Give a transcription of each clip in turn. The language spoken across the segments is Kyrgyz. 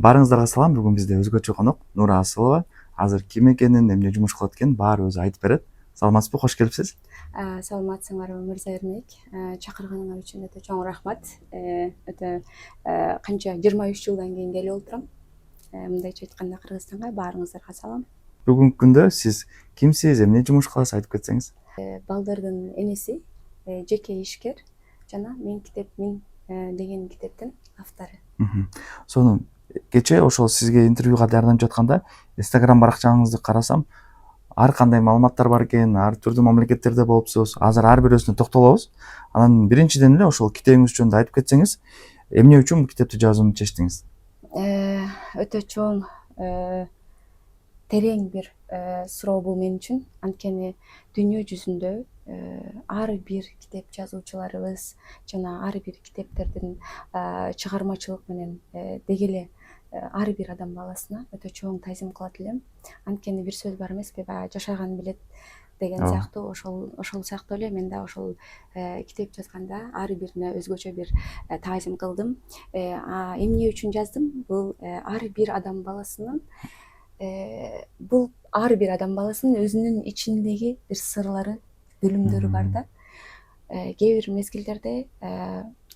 Баарыңыздарга салам. Бүгүн бизде өзгөчө конок Нура Асылова. Азыр ким экенин, эмне жумуш кылат экенин баары өзү айтып берет. Саламатсызбы? Кош келипсиз. Саламатсыңарбы Мырза Эрмек. Чакырганыңар үчүн өтө чоң рахмат. Өтө канча 23 жылдан кийин келип отурам. Мындайча айтканда Кыргызстанга баарыңыздарга салам. Бүгүнкү күндө сиз кимсиз, эмне жумуш кыласыз айтып кетсеңиз. Балдардын энеси, жеке ишкер жана Мен китеп Мен деген китептин автору. Сону кечээ ошол сизге интервьюга даярданып жатканда Instagram баракчаңызды карасам, ар кандай маалыматтар бар экен, ар түрдүү мамлекеттерде болупсуз. Азыр ар бирөөсүнө токтолобуз. Анан биринчиден эле ошол китебиңиз жөнүндө айтып кетсеңиз, эмне үчүн бул китепти жазууну чечтиңиз? Өтө чоң терең бир суроо бул мен үчүн. Анткени дүйнө жүзүндө ар бир китеп жазуучуларыбыз жана ар бир китептердин чыгармачылык менен деги эле ар бир адам баласына өтө чоң таазим кылат элем. Анткени бир сөз бар эмеспи, баягы жашаган билет деген сыяктуу, ошол сыяктуу эле мен да ошол китеп жазганда ар бирине өзгөчө бир таазим кылдым. Эмне үчүн жаздым? Бул ар бир адам баласынын өзүнүн ичиндеги бир сырлары, бөлүмдөрү бар да. Кээ бир мезгилдерде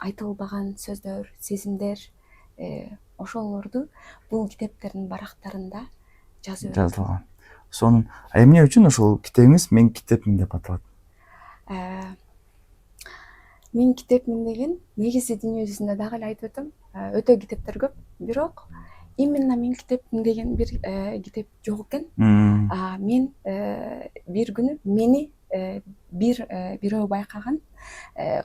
айтылбаган сөздөр, сезимдер, ошолорду бул китептердин барактарында жазылган. Сонун эмне үчүн ошол китебиңиз Мен китеп Мен деп аталат? Мен китеп Мен деген негизи дүйнө жүзүндө дагы эле айтып өтөм, өтө китептер көп, бирок именно Мен китеп Мен деген бир китеп жок экен. Мен бир күнү мени бирөө байкаган,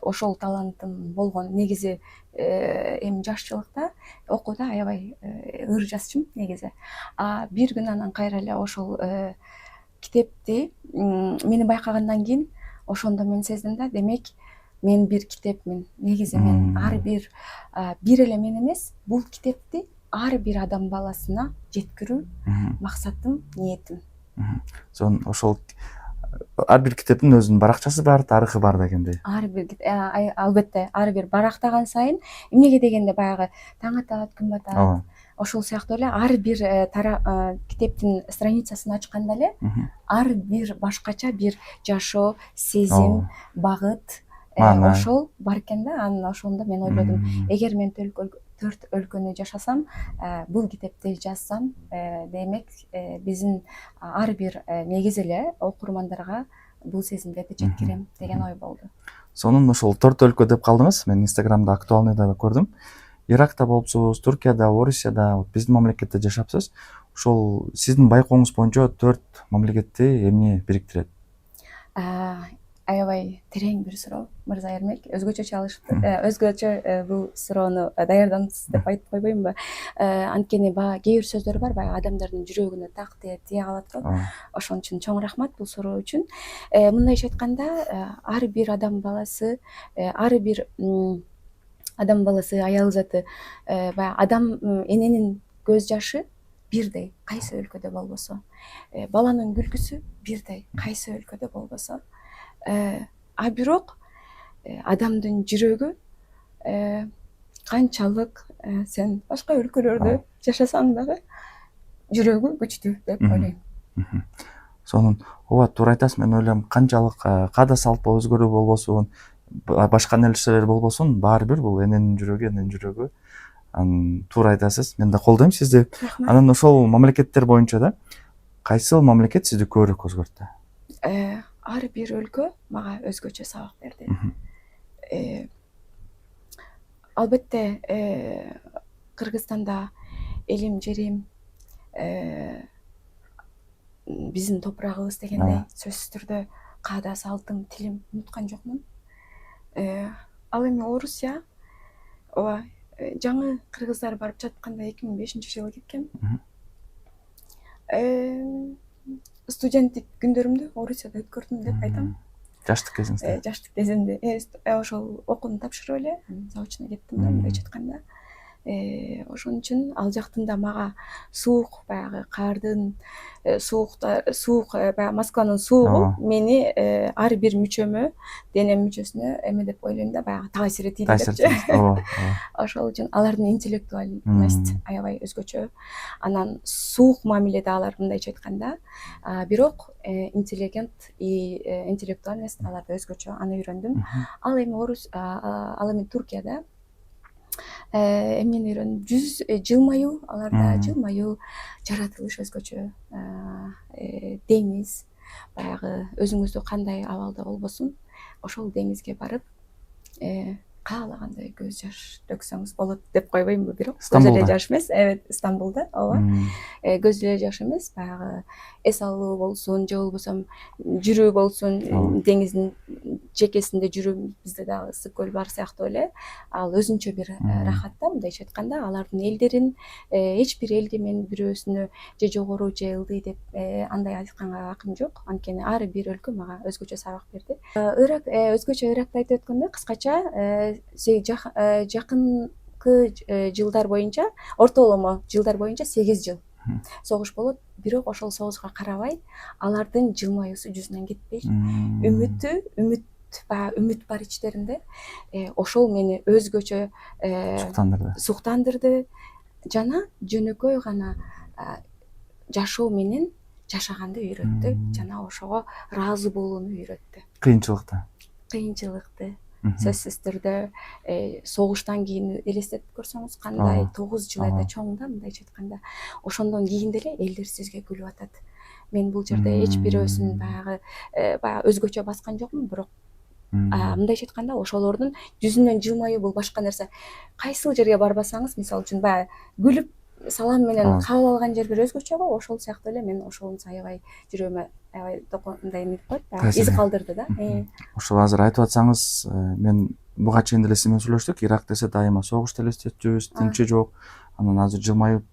ошол талантым болгон. Негизи эми жашчылыкта окууда аябай ыр жазчумун негизи. Бир күнү анан кайра эле ошол китепти мени байкагандан кийин ошондо мен сездим да, демек мен бир китепмин. Негизи мен ар бир эле мен эмес, бул китепти ар бир адам баласына жеткирүү максатым, ниетим. Сонун ошол ар бир китептин өзүнүн баракчасы бар, тарыхы бар дегендей. Албетте, ар бир барактаган сайын эмнеге дегенде баягы таң атат, күн батат. Ошол сыяктуу эле ар бир китептин страницасын ачканда эле ар бир башкача бир жашоо, сезим, багыт ошол бар экен да. Анан ошондо мен ойлодум, эгер мен 4 өлкөнү жашасам, бул китепти жазсам, демек биздин ар бир негизи эле окурмандарга бул сезимдерди жеткирем деген ой болду. Сонун ошол 4 өлкө деп калдыңыз. Мен Инстаграмда актуальныйда көрдүм. Иракта болупсуз, Туркияда, Орусияда, биздин мамлекетте жашапсыз. Ошол сиздин байкооңуз боюнча 4 мамлекетти эмне бириктирет? Аябай терең бир суроо, Мырза Эрмек. Өзгөчө бул суроону даярданымсыз деп айтып койбоймунбу? Анткени баягы кээ бир сөздөр бар, баягы адамдардын жүрөгүнө так тие калат го. Ошон үчүн чоң рахмат бул суроо үчүн. Мындайча айтканда, ар бир адам баласы, аял заты, баягы адам эненин көз жашы бирдей, кайсы өлкөдө болбосо, баланын күлкүсү бирдей, кайсы өлкөдө болбосо, бирок адамдын жүрөгү канчалык сен башка өлкөлөрдө жашасаң дагы жүрөгү күчтүү деп ойлойм. Сонун ооба, туура айтасыз. Мен ойлойм, канчалык каада салт өзгөрүү болбосун, башка нерселер болбосун, баары бир бул эненин жүрөгү. Туура айтасыз. Мен да колдойм сизди. Анан ошол мамлекеттер боюнча да кайсыл мамлекет сизди көбүрөөк өзгөрттү? Ар бир өлкө мага өзгөчө сабак берди. Албетте, Кыргызстанда элим, жерим, биздин топурагыбыз дегендей, сөзсүз түрдө каада салтым, тилим унуткан жокмун. Ал эми Орусия, ооба, жаңы кыргыздар барып жатканда 2005-жылы кеткем. Студенттик күндөрүмдү Орусияда өткөрдүм деп айтам. Жаштык кезиңизде? Жаштык кезимде ошол окууну тапшырып эле заочно кеттим да, мындайча айтканда. ошон үчүн ал жактын да мага суук баягы кардын суук баягы Москванын суугу мени ар бир мүчөмө дене мүчөсүнө эме деп ойлойм да баягы таасир этиди депчи. Ошол үчүн алардын интеллектуальность аябай өзгөчө. Анан суук мамиледе алар мындайча айтканда, бирок интеллектуальность аларда өзгөчө. Аны үйрөндүм. Ал эми Туркияда эмнени үйрөндүм? Жылмаюу, аларда жылмаюу, жаратылыш өзгөчө. Деңиз, баягы өзүңүздү кандай абалда болбосун, ошол деңизге барып, каалагандай көз жаш төксөңүз болот деп койбоймбу, бирок көз эле жаш эмес, Стамбулда, ооба. Көз эле жаш эмес, баягы эс алуу болсун, же болбосо жүрүү болсун, деңиздин чекесинде жүрүү, бизде дагы ысык көл бар сыяктуу эле. Ал өзүнчө бир рахат да, мындайча айтканда, алардын элдерин эч бир элге мен бирөөсүнө же жогору же ылдый деп андай айтканга акым жок. Анткени ар бир өлкө мага өзгөчө сабак берди. Өзгөчө Иракты айтып өткөндө кыскача жакынкы жылдар боюнча, ортоломо жылдар боюнча 8 жыл согуш болот, бирок ошол согушка карабай алардын жылмаюусу жүзүнөн кетпей, үмүт бар ичтеринде. Ошол мени өзгөчө суктандырды жана жөнөкөй гана жашоо менен жашаганды үйрөттү жана ошого ыраазы болууну үйрөттү. Кыйынчылыкты сөзсүз түрдө согуштан кийин элестетип көрсөңүз кандай 9 жыл айда чоң да, мындайча айтканда. Ошондон кийин деле элдер сизге күлүп атат. Мен бул жерде эч бирөөсүн баягы өзгөчө баскан жокмун, бирок мындайча айтканда ошолордун жүзүнөн жылмаюу бул башка нерсе. Кайсыл жерге барбасаңыз, мисалы үчүн баягы күлүп салам менен кабыл алган жер бир өзгөчө го, ошол сыяктуу эле мен ошонусу аябай жүрөгүмө аябай мындай эметип коет, из калдырды да. Ошол азыр айтып атсаңыз, мен буга чейин деле сиз менен сүйлөштүк. Ирак десе дайыма согушту элестетүүбүз, тынчы жок. Анан азыр жылмаюп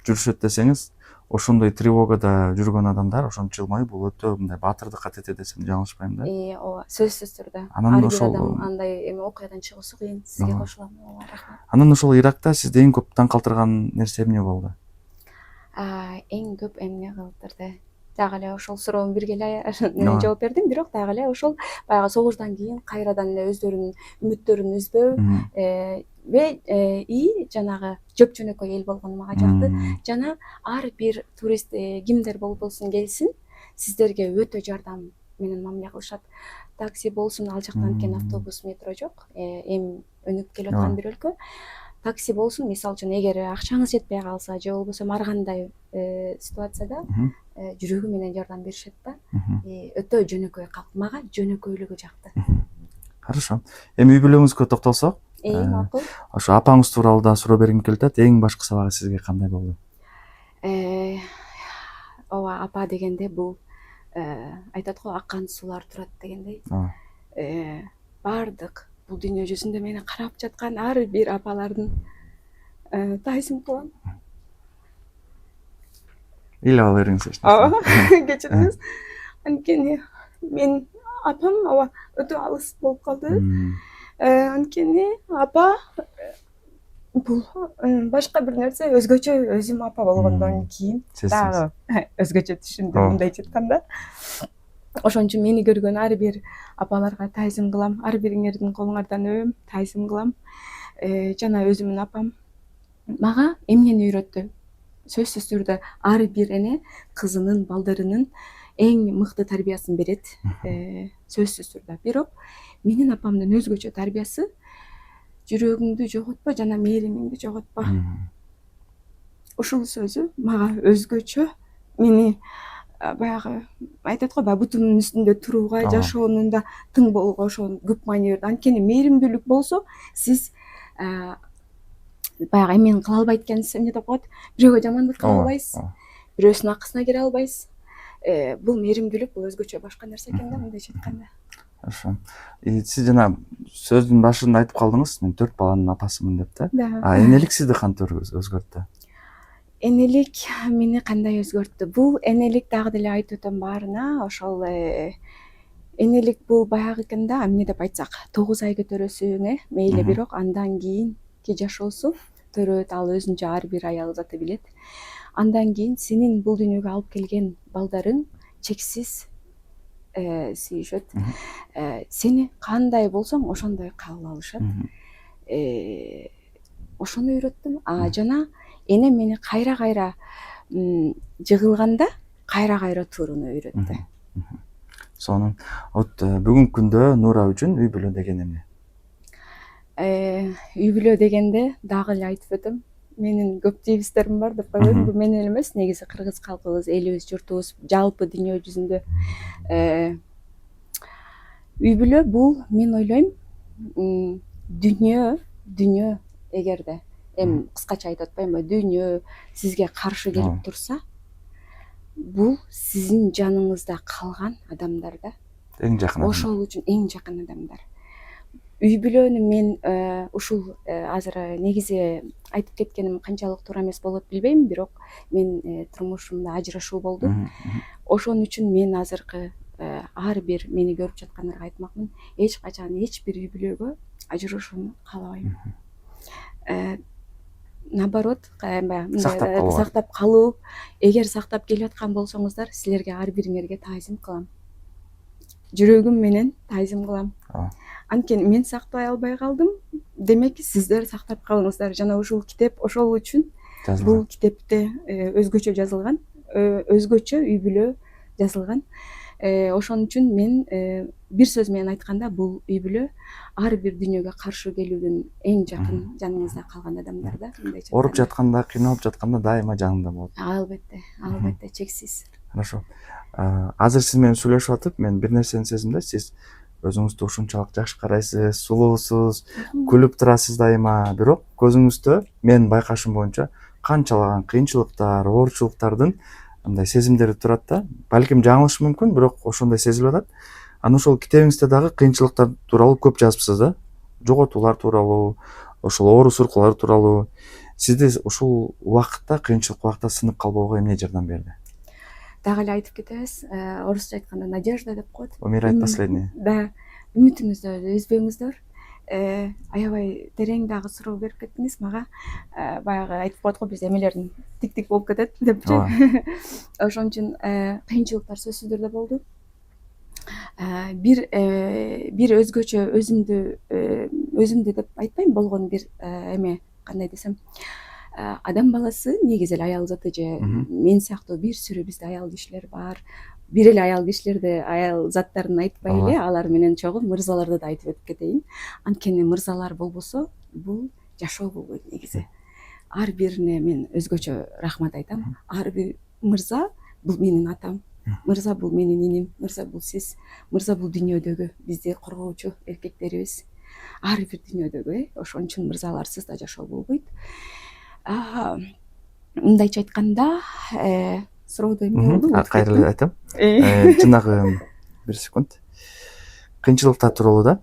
жүрүшөт десеңиз, ошондой тревогада жүргөн адамдар ошентип жылмаюу бул өтө мындай баатырдык катети десем жаңылышпайм да. Ооба, сөзсүз түрдө. Анан ошол андай эме окуядан чыгуусу кыйын. Сизге кошулам. Ооба, рахмат. Анан ошол Иракта сизди эң көп таң калтырган нерсе эмне болду? Эң көп эмне калтырды? Дагы эле ошол суроону бирге эле жооп бердим, бирок дагы эле ошол баягы согуштан кийин кайрадан эле өздөрүнүн үмүттөрүн үзбөө жанагы жөп-жөнөкөй эл болгону мага жакты. Жана ар бир турист кимдер болбосун келсин, сиздерге өтө жардам менен мамиле кылышат. Такси болсун, ал жакта анткени автобус, метро жок. Эми өнүгүп келаткан бир өлкө. Такси болсун, мисалы үчүн эгер акчаңыз жетпей калса же болбосо ар кандай ситуацияда жүрөгү менен жардам беришет да. Өтө жөнөкөй калк. Мага жөнөкөйлүгү жакты. Хорошо. Эми үй бүлөңүзгө токтолсок. Макул. Ошо апаңыз тууралуу да суроо бергим келип атат. Эң башкы сабагы сизге кандай болду? Ооба, апа дегенде бул айтат го, аккан суулар турат дегендей. Бардык бул дүйнө жүзүндө мени карап жаткан ар бир апалардын таасим кылам. Ыйлап ала бериңиз. Ооба, кечириңиз. Анткени мен апам өтө алыс болуп калды. Анткени апа бул башка бир нерсе, өзгөчө. Өзүм апа болгондон кийин дагы өзгөчө түшүндүм, мындайча айтканда. Ошон үчүн мени көргөн ар бир апаларга таасим кылам, ар бириңердин колуңардан өбөм, таасим кылам. Жана өзүмдүн апам мага эмнени үйрөттү? Сөзсүз түрдө ар бир эне кызынын, балдарынын эң мыкты тарбиясын берет. Сөзсүз түрдө. Бирок менин апамдын өзгөчө тарбиясы жүрөгүңдү жоготпо жана мээримиңди жоготпо. Ушул сөзү мага өзгөчө мени баягы айтат го, бутунун үстүндө турууга, жашоонун да тың болууга ошол көп маани берди. Анткени мээримдүүлүк болсо, сиз баягы эмени кыла албайт экенсиз, эмне деп коет? Бирөөгө жамандык кыла албайсыз, бирөөсүнүн акысына кире албайсыз. Бул мээримдүүлүк, бул өзгөчө башка нерсе экен да, мындайча айтканда. Хорошо. Сиз жана сөздүн башында айтып калдыңыз, мен 4 баланын апасымын деп да. Энелик сизди кантип өзгөрттү? Энелик мени кандай өзгөрттү? Бул энелик дагы деле айтып өтөм баарына. Ошол энелик бул баягы экен да, эмне деп айтсак, 9 ай көтөрөсүң, мейли, бирок андан кийинки жашоосу төрөт, ал өзүнчө ар бир аял заты билет. Андан кийин сенин бул дүйнөгө алып келген балдарың чексиз сүйүшөт. Сени кандай болсоң ошондой кабыл алышат. Ошону үйрөттүм. Жана эне мени кайра жыгылганда кайра тууруну үйрөттү. Сонун. Вот бүгүнкү күндө Нура үчүн үй бүлө деген эмне? Үй бүлө дегенде дагы эле айтып өтөм. Менин көп тийбистерим бар деп койбойм. Бул менен эмес, негизи кыргыз калкыбыз, элибиз, журтубуз, жалпы дүйнө жүзүндө үй бүлө бул, мен ойлойм, дүйнө эгерде эми кыскача айтып атпаймынбы, дүйнө сизге каршы келип турса, бул сиздин жаныңызда калган адамдар да. Эң жакын адам. Ошол үчүн эң жакын адамдар. Үй бүлөнү мен ушул азыр негизи айтып кеткеним канчалык туура эмес болот билбейм, бирок мен турмушумда ажырашуу болду. Ошон үчүн мен азыркы ар бир мени көрүп жаткандарга айтмакмын, эч качан эч бир үй бүлөгө ажырашууну каалабайм. Наоборот, сактап калуу. Эгер сактап келаткан болсоңуздар, силерге ар бириңерге таазим кылам. Жүрөгүм менен таазим кылам. Анткени мен сактабай албай калдым, демек сиздер сактап калыңыздар. Жана ушул китеп ошол үчүн бул китепте өзгөчө жазылган, өзгөчө үй бүлө жазылган. Ошон үчүн мен бир сөз менен айтканда, бул үй бүлө ар бир дүйнөгө каршы келүүдөн эң жакын жаныңызда калган адамдар да. Ооруп жатканда, кыйналып жатканда дайыма жаныңда болот. Албетте, чексиз. Хорошо. Азыр сиз менен сүйлөшүп атып, мен бир нерсени сездим да, сиз өзүңүздү ушунчалык жакшы карайсыз, сулуусуз, күлүп турасыз дайыма. Бирок көзүңүздө мен байкашым боюнча канчалаган кыйынчылыктар, оорчулуктардын мындай сезимдери турат да. Балким жаңылышым мүмкүн, бирок ошондой сезилип атат. Анан ошол китебиңизде дагы кыйынчылыктар тууралуу көп жазыпсыз да. Жоготуулар тууралуу, ошол оору суркуулар тууралуу. Сизди ушул убакытта, кыйынчылык убакытта сынып калбоого эмне жардам берди? Дагы эле айтып кетебиз, орусча айтканда надежда деп коет. Умирать последний. Да, үмүтүңүздү үзбөңүздөр. Аябай терең дагы суроо берип кеттиңиз мага. Баягы айтып коет го, биз эмелердин тик болуп кетет депчи. Ошон үчүн кыйынчылыктар сөзсүз түрдө болду. Бир өзгөчө өзүмдү деп айтпайм, болгон бир эме, кандай десем, адам баласы негизи эле аял заты же мен сыяктуу бир сүрү бизде аял кишилер бар. Бир эле аял кишилерди, аял заттарын айтпай эле, алар менен чогуу мырзаларды да айтып өтүп кетейин. Анткени мырзалар болбосо, бул жашоо болбойт негизи. Ар бирине мен өзгөчө рахмат айтам. Ар бир мырза бул менин атам. Мырза бул менин иним, мырза бул сиз, мырза бул дүйнөдөгү бизди коргоочу эркектерибиз. Ар бир дүйнөдөгү, ошон үчүн мырзаларсыз да жашоо болбойт. Мындайча айтканда, сурооду эмне болду? Кайра эле айтам. Жанагы бир секунд. Кыйынчылыктар тууралуу да.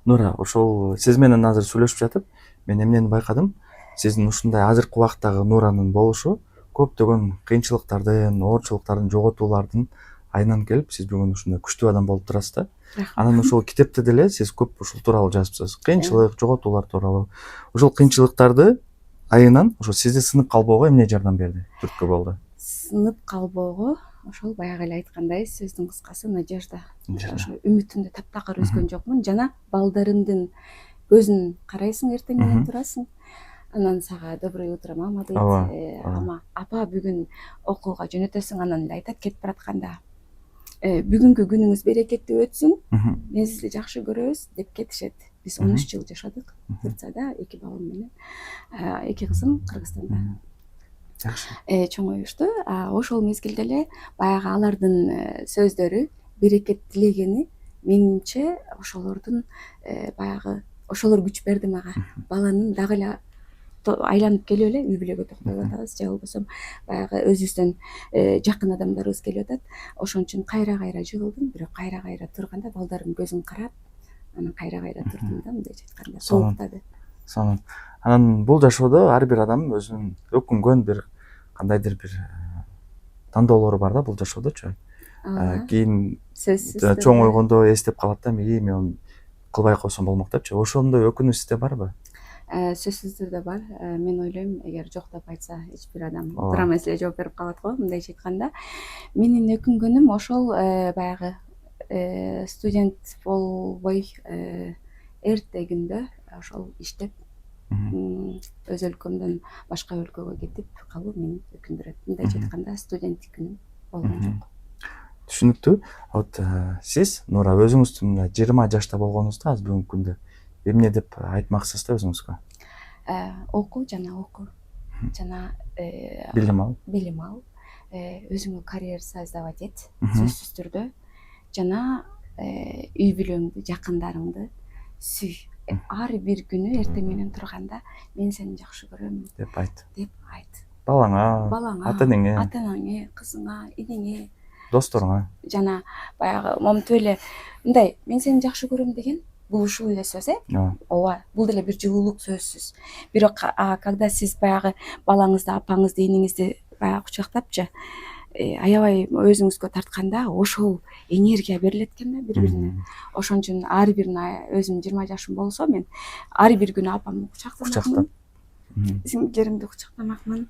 Нура, ошол сиз менен азыр сүйлөшүп жатып, мен эмнени байкадым? Сиздин ушундай азыркы убакыттагы Нуранын болушу көптөгөн кыйынчылыктардын, оорчулуктардын, жоготуулардын айынан келип, сиз бүгүн ушундай күчтүү адам болуп турасыз да. Анан ошол китепте деле сиз көп ушул тууралуу жазыпсыз. Кыйынчылык, жоготуулар тууралуу. Ошол кыйынчылыктарды айынан ошо сизди сынып калбоого эмне жардам берди? Түрткү болду. Сынып калбоого ошол баягы эле айткандай сөздүн кыскасы надежда. Ошо үмүтүмдү таптакыр үзгөн жокмун. Жана балдарымдын көзүн карайсың, эртең менен турасың. Анан сага доброе утро, мама дейт. Ама апа бүгүн окууга жөнөтөсүң, анан эле айтат кетип баратканда. Бүгүнкү күнүңүз берекеттүү өтсүн. Мен сизди жакшы көрөбүз деп кетишет. Биз 13 жыл жашадык Турцияда, 2 балам менен. 2 кызым Кыргызстанда. Жакшы. Чоңоюшту. Ошол мезгилде эле баягы алардын сөздөрү, берекет тилегени менимче ошолордун баягы ошолор күч берди мага. Баланын дагы эле айланып келип эле үй бүлөгө токтоп атабыз, же болбосо баягы өзүбүздөн жакын адамдарыбыз келип атат. Ошон үчүн кайра жыгылдым, бирок кайра турганда балдардын көзүн карап, анан кайра турдум да, мындайча айтканда, толуктады. Сонун. Анан бул жашоодо ар бир адам өзүнүн өкүнгөн бир кандайдыр бир тандоолору бар да бул жашоодочу. Кийин чоң ойгондо эстеп калат да, мен кылбай койсом болмок депчи. Ошондой өкүнүч сизде барбы? сөзсүз түрдө бар. Мен ойлойм, эгер жок деп айтса эч бир адам туура маселе жооп берип калат го. Мындайча айтканда, менин өкүнгөнүм ошол баягы студент болбой эртегинде ошол иштеп өз өлкөмдөн башка өлкөгө кетип калуу мени өкүндүрөт. Мындайча айтканда, студенттик күнүм болгон жок. Түшүнүктүү. Вот сиз Нура өзүңүздүн 20 жашта болгонуңузда азыр бүгүнкү күндө эмне деп айтмаксыз да өзүңүзгө? Окуу жана билим ал, өзүңө карьера создавать эт, сөзсүз түрдө, жана үй бүлөңдү, жакындарыңды сүй. Ар бир күнү эртең менен турганда мен сени жакшы көрөм деп айт. Балаңа, ата-энеңе, кызыңа, инеңе, досторуңа. Жана баягы момунтип эле мындай, мен сени жакшы көрөм деген бул ушул эле сөз, ооба, бул деле бир жылуулук сөзсүз. Бирок когда сиз баягы балаңызды, апаңызды, иниңизди баягы кучактапчы, аябай өзүңүзгө тартканда ошол энергия берилет экен да бири-бирине. Ошон үчүн ар бир өзүм 20 жашым болсо, мен ар бир күнү апамды кучактамакмын, сиңдилеримди кучактамакмын,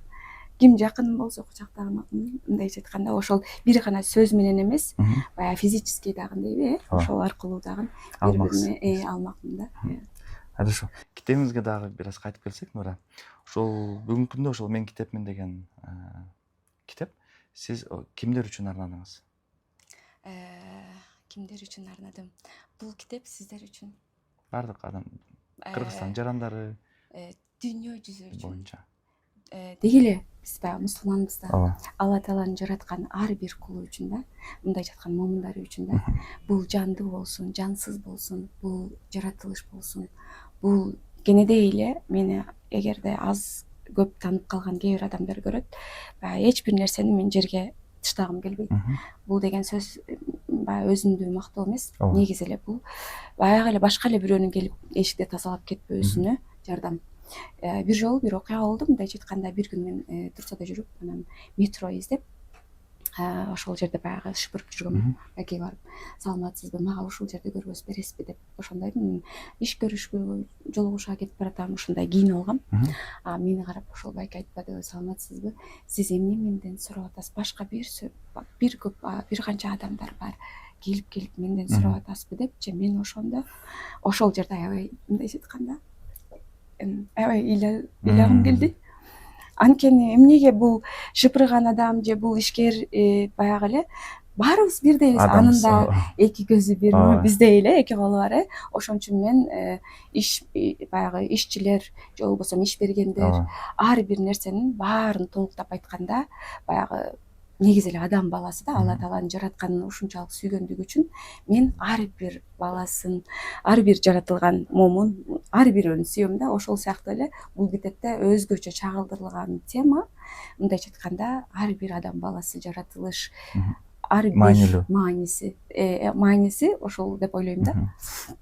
ким жакыным болсо кучактамакмын. Мындайча айтканда, ошол бир гана сөз менен эмес, баягы физический дагы дейби, ошол аркылуу дагы бири-бирине алмакмын да. Хорошо. Китебиңизге дагы бир аз кайтып келсек, Нура. Ошол бүгүнкү күндө ошол Мен китепмин деген китеп сиз кимдер үчүн арнадыңыз? Кимдер үчүн арнадым? Бул китеп сиздер үчүн. Бардык адам, Кыргызстан жарандары, дүйнө жүзү үчүн. Боюнча. Деги эле биз баягы мусулманбыз да. Алла Тааланын жараткан ар бир кулу үчүн да, мындайча айтканда момундары үчүн да. Бул жандуу болсун, жансыз болсун, бул жаратылыш болсун. Бул кенедей эле мени эгерде аз көп таанып калган кээ бир адамдар көрөт, баягы эч бир нерсени мен жерге таштагым келбейт. Бул деген сөз баягы өзүмдү мактоо эмес, негизи эле бул баягы эле башка эле бирөөнүн келип эшикти тазалап кетпөөсүнө жардам. Бир жолу бир окуя болду, мындайча айтканда, бир күн мен Турцияда жүрүп, анан метро издеп, ошол жерде баягы шыпырып жүргөм. Эки барып, саламатсызбы, мага ушул жерде көргөз бересизби деп ошондой иш көрүшкө жолугушууга кетип баратам, ушундай кийинип алгам. Мени карап ошол байке айтпады, саламатсызбы, сиз эмне менден сурап атасыз? Башка бир канча адамдар бар, келип менден сурап атасызбы депчи, мен ошондо ошол жерде аябай мындайча айтканда аябай ыйлагым келди. Анткени эмнеге бул шыпырган адам же бул ишкер баягы эле баарыбыз бирдейбиз, анын да эки көзү бир, биздей эле эки колу бар. Ошон үчүн мен баягы ишчилер же болбосо иш бергендер ар бир нерсенин баарын толуктап айтканда баягы негизи эле адам баласы да, Алла Тааланын жаратканын ушунчалык сүйгөндүгү үчүн мен ар бир баласын, ар бир жаратылган момун, ар бирөөнү сүйөм да. Ошол сыяктуу эле бул китепте өзгөчө чагылдырылган тема, мындайча айтканда, ар бир адам баласы, жаратылыш, ар бир мааниси ошол деп ойлойм да.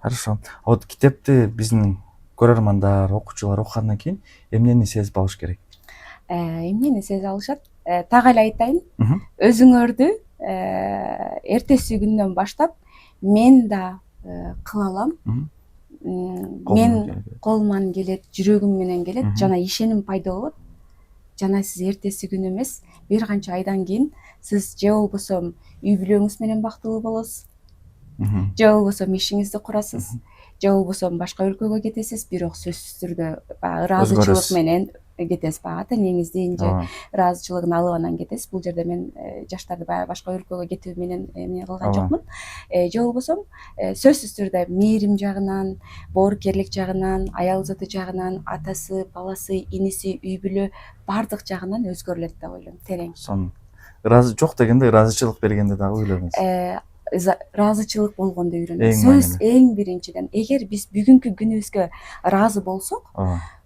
Хорошо. Вот китепти биздин көрөрмандар, окуучулар окугандан кийин эмнени сезип алыш керек? Эмнени сезип алышат? Так эле айтайын, өзүңөрдү эртеси күндөн баштап мен да кыла алам. Мен колуман келет, жүрөгүм менен келет, жана ишеним пайда болот. Жана сиз эртеси күнү эмес, бир канча айдан кийин сиз же болбосо үй бүлөңүз менен бактылуу болосуз, же болбосо ишиңизди курасыз, же болбосо башка өлкөгө кетесиз, бирок сөзсүз түрдө баягы ыраазычылык менен кетесиз, баягы ата-энеңиздин же ыраазычылыгын алып анан кетесиз. Бул жерде мен жаштарды баягы башка өлкөгө кетүү менен эмне кылган жокмун. Же болбосо сөзсүз түрдө мээрим жагынан, боорукерлик жагынан, аял заты жагынан, атасы, баласы, иниси, үй бүлө бардык жагынан өзгөрүлөт деп ойлойм. Терең. Ыраазы жок дегенде ыраазычылык бергенде дагы үйлөнөбүз. Ыраазычылык болгондо үйрөнөбүз. Сөз эң биринчиден, эгер биз бүгүнкү күнүбүзгө ыраазы болсок,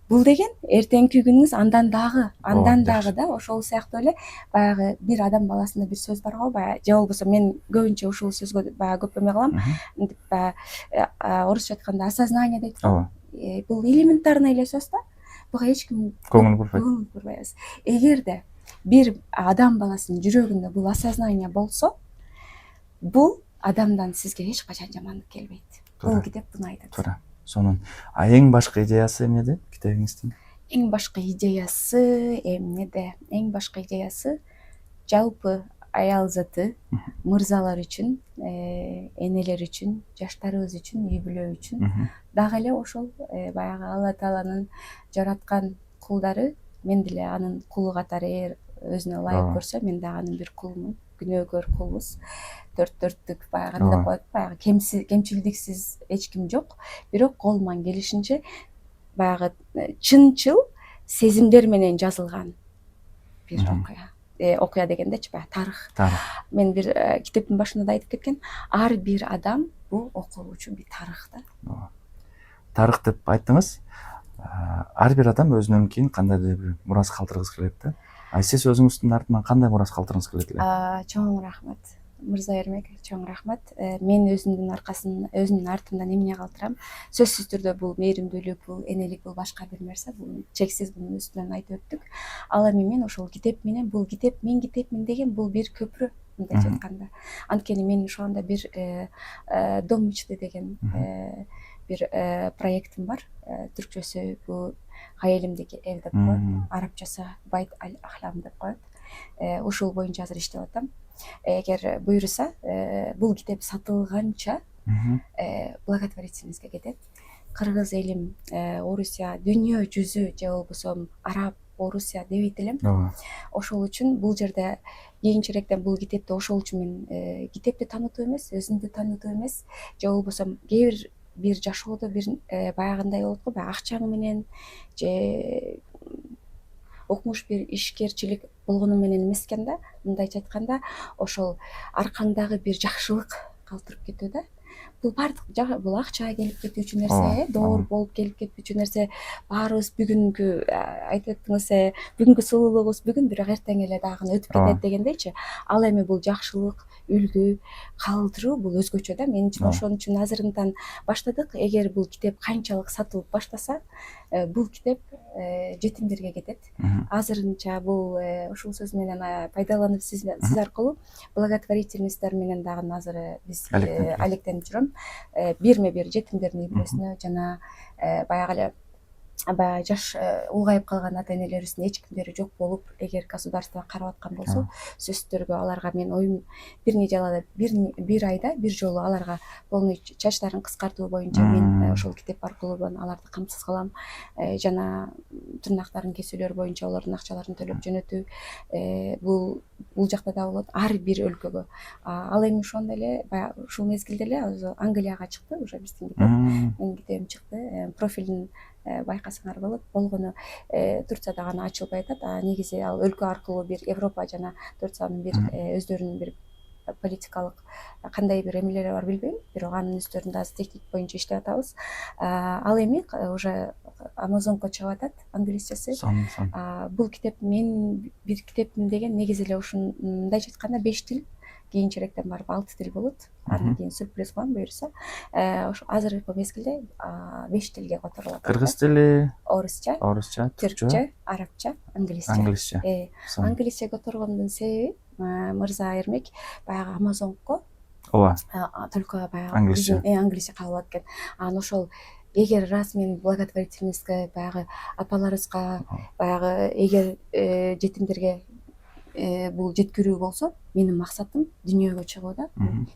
бул деген эртеңки күнүңүз андан дагы да ошол сыяктуу эле баягы бир адам баласында бир сөз бар го, баягы же болбосо мен көбүнчө ушул сөзгө баягы көп эме кылам. Орусча айтканда осознание дейт го. Бул элементарный эле сөз да. Буга эч ким көңүл бурбайбыз. Эгерде бир адам баласынын жүрөгүндө бул осознание болсо, бул адамдан сизге эч качан жамандык келбейт. Бул китеп буну айтат. Сонун эң башкы идеясы эмнеде китебиңиздин? Эң башкы идеясы эмнеде? Эң башкы идеясы жалпы аял заты мырзалар үчүн, энелер үчүн, жаштарыбыз үчүн, үй бүлө үчүн дагы эле ошол баягы Алла Тааланын жараткан кулдары, мен деле анын кулу катары өзүнө ылайык көрсө, мен дагы анын бир кулумун, күнөөкөр кулбуз. Төрттүк баягы кандай деп коет, баягы кемчилдиксиз эч ким жок. Бирок колуман келишинче баягы чынчыл сезимдер менен жазылган бир окуя. Окуя дегендечи баягы тарых. Мен бир китептин башында да айтып кеткен, ар бир адам бул окуучу бир тарых да. Тарых деп айттыңыз. Ар бир адам өзүнөн кийин кандайдыр бир мурас калтыргысы келет да. Сиз өзүңүздүн артынан кандай мурас калтыргыңыз келет эле? Чоң рахмат. Мырза Эрмек, чоң рахмат. Мен өзүмдүн артымдан эмне калтырам? Сөзсүз түрдө бул мээримдүүлүк, бул энелик, бул башка бир нерсе, бул чексиз, бунун үстүнөн айтып өттүк. Ал эми мен ошол китеп менен, бул китеп мен китепмин деген бул бир көпүрө, мындайча айтканда. Анткени менин ошондо бир дом мечты деген бир проектим бар. Түркчөсү бул Хаялимдеги эв деп коет, арабчасы Байт аль-Ахлам деп коет. Ушул боюнча азыр иштеп атам. Эгер буюрса, бул китеп сатылганча благотворительностьке кетет. Кыргыз элим, Орусия, дүйнө жүзү же болбосо араб, Орусия дебейт элем. Ошол үчүн бул жерде кийинчерээктен бул китепти ошол үчүн мен китепти таанытуу эмес, өзүмдү таанытуу эмес, же болбосо кээ бир жашоодо бир баягындай болот го, баягы акчаң менен же окумуш бир ишкерчилик болгону менен эмес экен да. Мындайча айтканда, ошол аркаңдагы бир жакшылык калтырып кетүү да. Бул баардык бул акча келип кетүүчү нерсе, доор болуп келип кетүүчү нерсе. Баарыбыз бүгүнкү айтып өттүңүз, бүгүнкү сулуулугубуз бүгүн, бирок эртең эле дагы өтүп кетет дегендейчи. Ал эми бул жакшылык, үлгү калтыруу бул өзгөчө да. Мен үчүн ошон үчүн азырындан баштадык. Эгер бул китеп канчалык сатылып баштаса, бул китеп жетимдерге кетет. Азырынча бул ушул сөз менен пайдаланып сиз аркылуу благотворительностьтер менен дагы азыр биз алектенип жүрөм. Бирме бир жетимдердин үй бүлөсүнө жана баягы эле жаш улгайып калган ата энелерибиздин эч кимдери жок болуп, эгер государство карап аткан болсо, сөзсүз түрдө аларга мен оюм бир нече бир айда бир жолу аларга полный чачтарын кыскартуу боюнча мен ошол китеп аркылуу аларды камсыз кылам. Жана тырнактарын кесүүлөр боюнча алардын акчаларын төлөп жөнөтүү бул жакта да болот, ар бир өлкөгө. Ал эми ошондой эле баягы ушул мезгилде эле Англияга чыкты уже биздин китеп. Менин китебим чыкты. Профилин байкасаңар болот. Болгону Турцияда гана ачылбай атат. Негизи ал өлкө аркылуу бир Европа жана Турциянын бир өздөрүнүн бир политикалык кандай бир эмелери бар билбейм, бирок анын үстүндө азыр техник боюнча иштеп атабыз. Ал эми уже Амазонко чыгып атат, англисчеси. Бул китеп мен бир китепмин деген негизи эле ушундайча айтканда 5 тил, кийинчерээктен барып 6 тил болот. Андан кийин сюрприз коем буюрса. Ошо азыркы мезгилде 5 тилге которулат. Кыргыз тили, орусча, түркчө, арабча, англисче. Англисче которгондун себеби мырза Эрмек баягы Амазонко только баягы англисче кабыл алат экен. Ошол эгер раз мен благотворительностьке баягы апаларыбызга баягы эгер жетимдерге бул жеткирүү болсо, менин максатым дүйнөгө чыгуу да.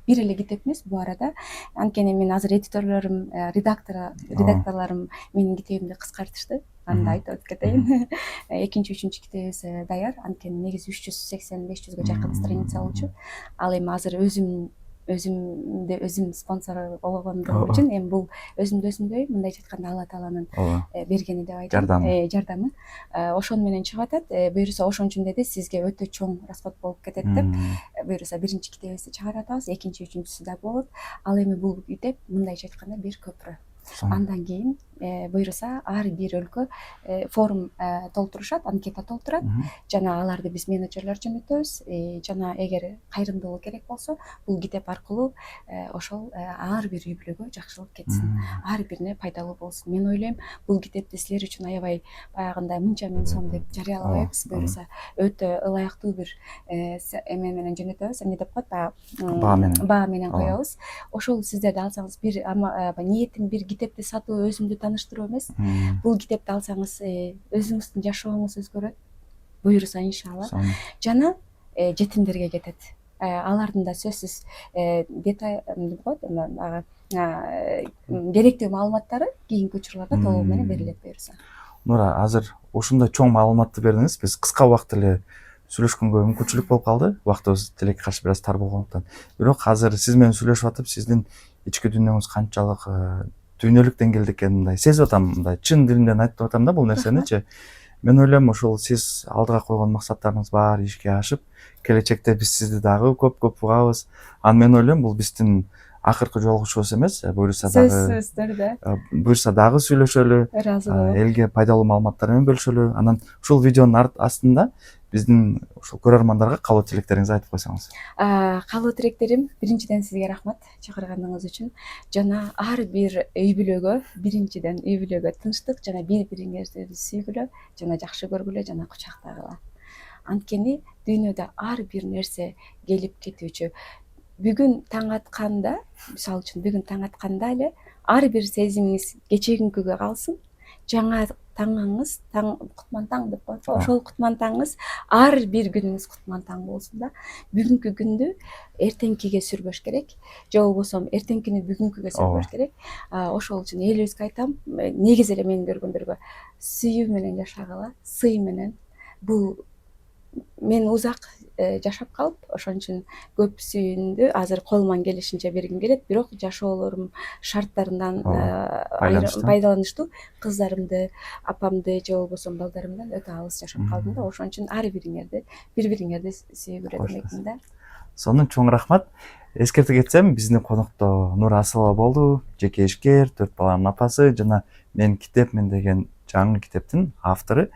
Бир эле китеп эмес бул арада. Анткени мен азыр эдиторлорум, редакторлорум менин китебимди кыскартышты. Аны да айтып өтүп кетейин. Экинчи, үчүнчү китебибиз даяр. Анткени негизи 380-500га жакын страница болчу. Ал эми азыр өзүм спонсор болгондугум үчүн эми бул өзүмдөй, мындайча айтканда Алла Тааланын бергени деп айтам, жардамы. Ошону менен чыгып атат. Буюрса ошон үчүн деди, сизге өтө чоң расход болуп кетет деп. Буюрса биринчи китебибизди чыгарып атабыз, экинчи, үчүнчүсү да болот. Ал эми бул китеп мындайча айтканда бир көпүрө. Андан кийин буюрса ар бир өлкө форум толтурушат, анкета толтурат. Жана аларды биз менеджерлер жөнөтөбүз. Жана эгер кайрымдуулук керек болсо, бул китеп аркылуу ошол ар бир үй бүлөгө жакшылык кетсин, ар бирине пайдалуу болсун. Мен ойлойм, бул китепти силер үчүн аябай баягындай мынча миң сом деп жарыялабайбыз, буюрса өтө ылайыктуу бир эме менен жөнөтөбүз. Эмне деп коет, баа менен коебуз. Ошол сиздерди алсаңыз, бир ниетим бир китепти сатуу, өзүмдү тааныштыруу эмес. Бул китепти алсаңыз, өзүңүздүн жашооңуз өзгөрөт, буюрса иншалла. Жана жетимдерге кетет. Алардын да сөзсүз керектүү маалыматтары кийинки учурларда толугу менен берилет буюрса. Нура, азыр ушундай чоң маалыматты бердиңиз. Биз кыска убакыт эле сүйлөшкөнгө мүмкүнчүлүк болуп калды. Убактыбыз тилекке каршы бир аз тар болгондуктан. Бирок азыр сиз менен сүйлөшүп атып, сиздин ички дүйнөңүз канчалык дүйнөлүк деңгээлде экенин мындай сезип атам, мындай чын дилимден айтып атам да бул нерсеничи. Мен ойлойм, ушул сиз алдыга койгон максаттарыңыз баары ишке ашып, келечекте биз сизди дагы көп угабыз. Анан мен ойлойм, бул биздин акыркы жолугушуубуз эмес, буюрса дагы сүйлөшөлү, элге пайдалуу маалыматтар менен бөлүшөлү. Анан ушул видеонун астында биздин ушул көрөрмандарга каалоо тилектериңизди айтып койсоңуз. Каалоо тилектерим, биринчиден сизге рахмат чакырганыңыз үчүн. Жана ар бир үй бүлөгө, биринчиден үй бүлөгө тынчтык жана бири-бириңерди сүйгүлө, жана жакшы көргүлө, жана кучактагыла. Анткени дүйнөдө ар бир нерсе келип кетүүчү. Бүгүн таң атканда, мисалы үчүн бүгүн таң атканда эле ар бир сезимиңиз кечегинкүгө калсын. Жаңа таңыңыз, кутман таң деп коет, ошол кутман таңыңыз ар бир күнүңүз кутман таң болсун да. Бүгүнкү күндү эртеңкиге сүрбөш керек, же болбосо эртеңкини бүгүнкүгө сүрбөш керек. Ошол үчүн элибизге айтам, негизи эле мени көргөндөргө сүйүү менен жашагыла, сый менен. Бул мен узак жашап калып, ошон үчүн көп сүйүүнү азыр колуман келишинче бергим келет, бирок жашоолорум шарттарынан пайдаланыштуу кыздарымды, апамды же болбосо балдарымдан өтө алыс жашап калдым да. Ошон үчүн ар бириңерди, бири-бириңерди сүйгүлө демекмин да. Сонун чоң рахмат. Эскерте кетсем, биздин конокто Нура Асылова болду, жеке ишкер, 4 баланын апасы жана мен китепмен деген жаңы китептин автору.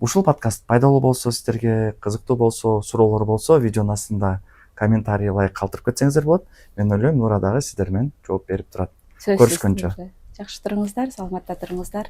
Ушул подкаст пайдалуу болсо, сиздерге кызыктуу болсо, суроолор болсо, видеонун астында комментарий, лайк калтырып кетсеңиздер болот. Мен ойлойм, Нура дагы сиздер менен жооп берип турат. Көрүшкөнчө. Жакшы туруңуздар, саламатта туруңуздар.